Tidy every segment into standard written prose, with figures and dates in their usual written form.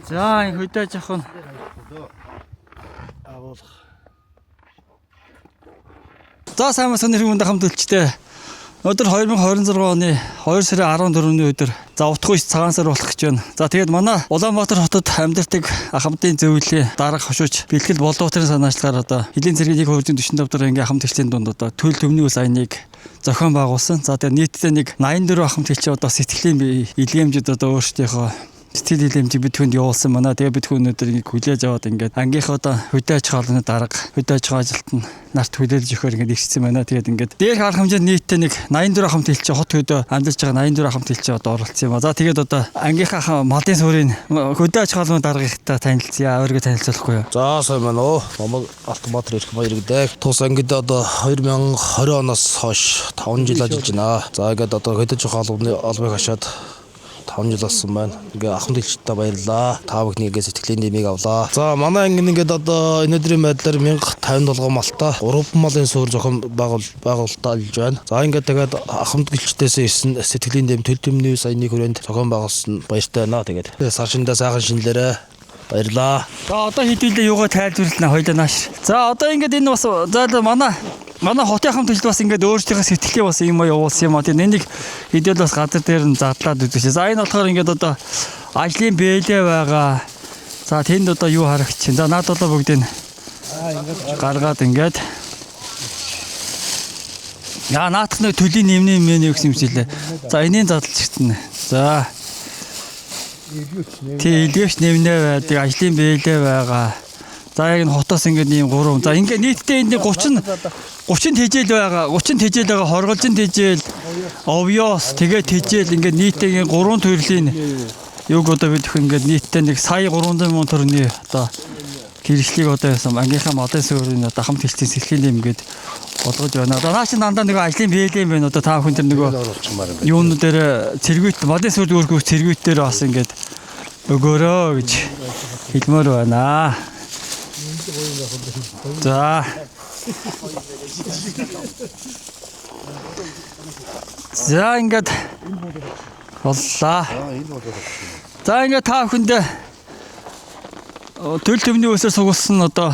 За энэ хөдөөж явах нь агуулах. За сайн мэсэн нэрмэнд хамт үлчтэй. Өдөр 2026 оны 2 сарын 14-ний өдөр за утгагүй цагаан сар болох гэж байна. За тэгээд манай Улаанбаатар хотод амьдардаг ахмадын зөвлөлийн дарга хошууч бэлтгэл боловтрын санаачлагаар одоо Хэлийн цэргийн 145 дахь ангийн ахмад хэлтсийн дунд одоо төл төмний ус аяныг зохион байгуулсан. За тэгээд нийтдээ нэг 84 ахмад хэлтсийн одоо сэтгэлийн илгээмжид одоо өөрсдийнхөө сэтгэл хэлэмжийг бид хүнд явуулсан байна. Тэгээ бид хүн өнөөдөр ингэ хүлээж аваад ингээд ангийнхаа одоо хөдөө аж ахуйн дарга хөдөө аж ахуйн ажилтан нарт хүлээлж өгөхөөр ингээд ирсэн байна. Тэгээд ингээд дээрх арга хэмжээнд нийтдээ нэг 84 ахмад хэлтсийн хот хөдөө амьдарч байгаа 84 ахмад хэлтсийн одоо оролцсон юм ба. За тэгээд одоо ангийнхаа малын суурийн хөдөө аж ахуйн даргийнхтай танилцъя. Өөрийгөө танилцуулахгүй юу? За сайн байна уу. Намайг Алтанбаатар ирэх баяр гэдэг. Тус ангид одоо 2020 оноос хойш 5 жил ажиллаж байна. За ингээд одоо хөдөө аж ахуйн албыг хашаад 5 жил болсон байна. Ингээ ахмад хэлтстэй баярлаа. Та бүхнийгээ сэтгэлийн дэмийг авлаа. За манай анги ингээд одоо өнөөдрийн байдлаар 1057 малтай 3 малын суур зохион байгуулалталж байна. За ингээд тэгээд ахмад хэлтсээс ирсэн сэтгэлийн дэм төл төмний саяны хүрээнд зохион байгуулсан баяртай байна. Тэгээд саршиндаа сайхан шинэлэрэ баярлаа. За одоо хэдүүлээ юугаа тайлбарлана хоёлаа нааш. За одоо ингээд энэ бас за манай хотын хамт хэлт бас ингээд өөрсдийнхөө сэтгэлээ бас юм явуулсан юм а. Тэгээ энийг хэдүүл бас газар дээр нь задлаад үзэж. За энэ болохоор ингээд одоо ажлын бэлээ байгаа. За тэнд одоо юу харагч чинь. За наад одоо бүгдийг гаргаад ингээд яа наадах нэг төлийн нэмний мэнэ гэсэн юм шилээ. За энэний задлж ирсэн. За илгээвч нэмнэ байдаг, ажлын бэлээ байгаа. За яг энэ хотоос ингээд ийм 3. За ингээд нийтдээ энэ 30 тэжээл байгаа. 30 тэжээл байгаа, хорголжин тэжээл, овёс, тэгээд тэжээл ингээд нийтдээ 3 төрлийн юг одоо бид ингээд нийтдээ нэг сая 300 мянган төгрөгийн одоо гэрчлийг одоо яасан ангийнхаа малын суурийн одоо хамт хэлтсийн сэлхийн дэмгээд болгож байна. Одоо наач дандаа нэг ажлын бэлээ юм байна. Одоо та бүхэн тэр нөгөө юунууд дээр цэргүйт малын суурь өөргөө цэргүйт дээр бас ингээд өгөөрөө гэж хэлмээр байна. За. За ингээд боллаа. За ингээд та бүхэндээ төл төмний өсөөр сугуулсан одоо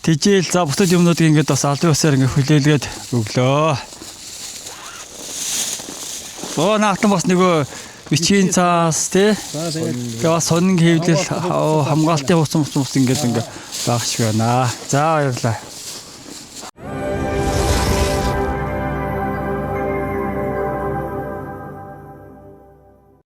тэжээл за бусад юмнуудыг ингээд бас албан ёсоор ингээд хүлээлгээд өглөө. Наатан бас нөгөө бичгийн цаас тий. Тэгээ сонин хэвлэл хамгаалтын хуц ингээд багш байна. За баярлалаа.